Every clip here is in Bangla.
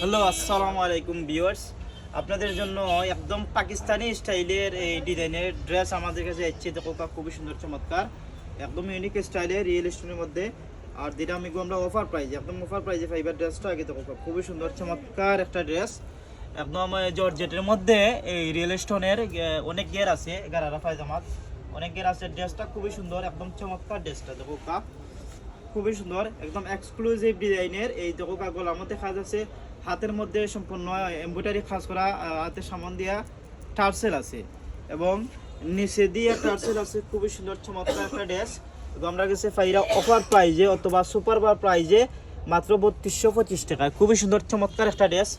হ্যালো, আসসালামু আলাইকুম ভিউয়ার্স। আপনাদের জন্য একদম পাকিস্তানি স্টাইলের এই ডিজাইনের ড্রেস আমাদের কাছে এসেছে। দেখো খুবই সুন্দর চমৎকার, একদম ইউনিক স্টাইলের রিয়েল স্টোনের মধ্যে। আর যেটা আমি আমরা অফার প্রাইজে, একদম অফার প্রাইজে ফাইবার ড্রেসটা আগে দেখো খুবই সুন্দর চমৎকার একটা ড্রেস, একদম জর্জেটের মধ্যে। এই রিয়েল স্টোনের অনেক গের আছে, গারারা পায়জামাত অনেক গের আছে। ড্রেসটা খুবই সুন্দর, একদম চমৎকার ড্রেসটা দেখো খুবই সুন্দর, একদম এক্সক্লুসিভ ডিজাইনের। এই দেখো গলার মধ্যে কাজ আছে, হাতের মধ্যে সম্পূর্ণ এমব্রয়ডারি কাজ করা, হাতের সামান দিয়া টার্সেল আছে এবং নিচে দিয়ে টার্সেল আছে। খুবই সুন্দর চমৎকার একটা ড্রেস। আমরা গেছে ফাইরা অফার প্রাইজে অথবা সুপার বার প্রাইজে মাত্র 3225 টাকায়। খুবই সুন্দর চমৎকার একটা ড্রেস,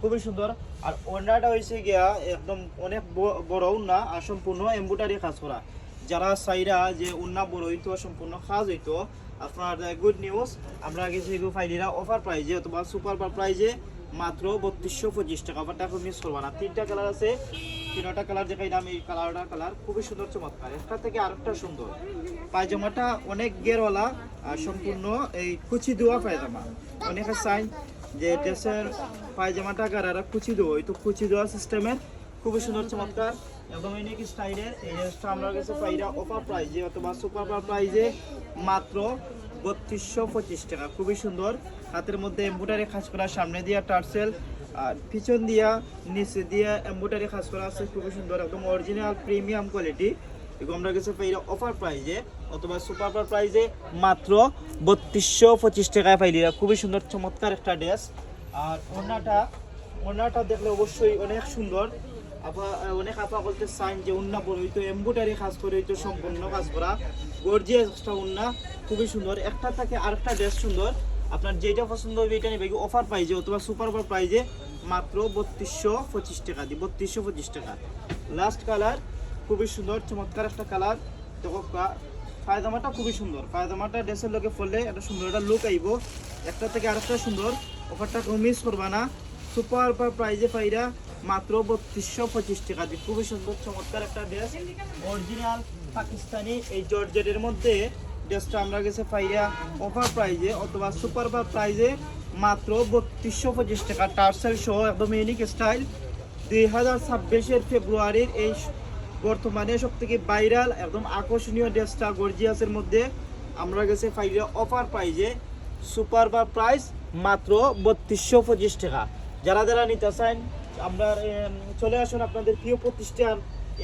খুবই সুন্দর। আর ওড়নাটা হয়েছে গিয়া একদম অনেক বড় ওড়না আর সম্পূর্ণ এমব্রয়ডারি কাজ করা। যারা চাইরা যে ওড়না বড় হইতো, সম্পূর্ণ কাজ হইতো, আপনার গুড নিউজ, আমরা কিছু ফাইলিরা অফার প্রাইজে অথবা সুপার বার প্রাইজে মাত্র 3225 টাকা। অফারটা মিস করবা না। তিনটা কালার আছে, তিনটা কালার দেখাইলাম। এই কালার খুবই সুন্দর চমৎকার, একটা থেকে আরেকটা সুন্দর। পায়জামাটা অনেক গেরওয়ালা আর সম্পূর্ণ এই কুচি দেওয়া পায়জামা। অনেকে চাই যে ড্রেসের পায়জামাটা গারারা কুচি দেওয়া, এই তো কুচি দেওয়া সিস্টেমের খুবই সুন্দর চমৎকার, একদম ইউনিক স্টাইলের। এই ড্রেসটা আমরা কাছে পাইরা অফার প্রাইজে অথবা সুপার প্রাইজে মাত্র 3225 টাকা। খুবই সুন্দর, হাতের মধ্যে এমব্রয়ডারি কাজ করা, সামনে দিয়া টার্সেল আর পিছন দিয়া নিচে দিয়া এমব্রয়ডারি কাজ করা আছে। খুবই সুন্দর, একদম অরিজিনাল প্রিমিয়াম কোয়ালিটি। এগুলো আমরা কাছে পাইরা অফার প্রাইজে অথবা সুপার প্রাইজে মাত্র 3225 টাকায় পাইলিরা। খুবই সুন্দর চমৎকার একটা ড্রেস। আর ওড়নাটা দেখলে অবশ্যই অনেক সুন্দর। অনেক আপা বলতে চান যে উন্না বড় হইতো, এমব্রয়ডারি কাজ করে হইতো, সম্পূর্ণ কাজ করা গর্জিয়াস একটা উন্না, খুবই সুন্দর। একটা থেকে আরেকটা ড্রেস সুন্দর। আপনার যেটা পছন্দ হবে এটা নেবে। অফার প্রাইজে অথবা সুপার প্রাইজে মাত্র 3225 টাকা দিই, 3225 টাকা। লাস্ট কালার খুবই সুন্দর চমৎকার একটা কালার। দেখো পায়জামাটা খুবই সুন্দর, পায়জামাটা ড্রেসের লোকে ফলে একটা সুন্দর একটা লুক আইব। একটা থেকে আরেকটা সুন্দর। অফারটা মিস করবা না। সুপার প্রাইজে পাইরা মাত্র 3225 টাকা দিয়ে। খুবই সুন্দর চমৎকার একটা ড্রেস, অরিজিনাল পাকিস্তানি এই জর্জেটের মধ্যে। ড্রেসটা আমরা গেছে পাইরা অফার প্রাইজে অথবা সুপার প্রাইজে মাত্র 3225 টাকা। টার্সেল সহ একদম ইউনিক স্টাইল। 2026 ফেব্রুয়ারির এই বর্তমানে সব থেকে ভাইরাল একদম আকর্ষণীয় ড্রেসটা গর্জিয়াসের মধ্যে আমরা গেছে পাইরা অফার প্রাইজে সুপার প্রাইস মাত্র 3225 টাকা। যারা নিতে চান আমরা চলে আসুন আপনাদের প্রিয় প্রতিষ্ঠান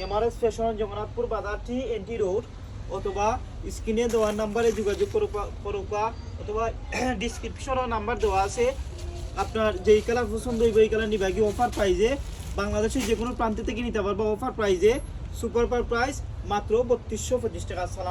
এমআরএস ফ্যাশন, জগন্নাথপুর বাজার টি এনটি রোড, অথবা স্ক্রিনে দেওয়া নাম্বারে যোগাযোগ করুকা অথবা ডিসক্রিপশনে নাম্বার দেওয়া আছে। আপনার যেই কালার পছন্দ হইবে এই কালার নিবা। অফার প্রাইজে বাংলাদেশের যে কোনো প্রান্ত থেকে নিতে পারবো। অফার প্রাইজে সুপার প্রাইস মাত্র 3225 টাকা।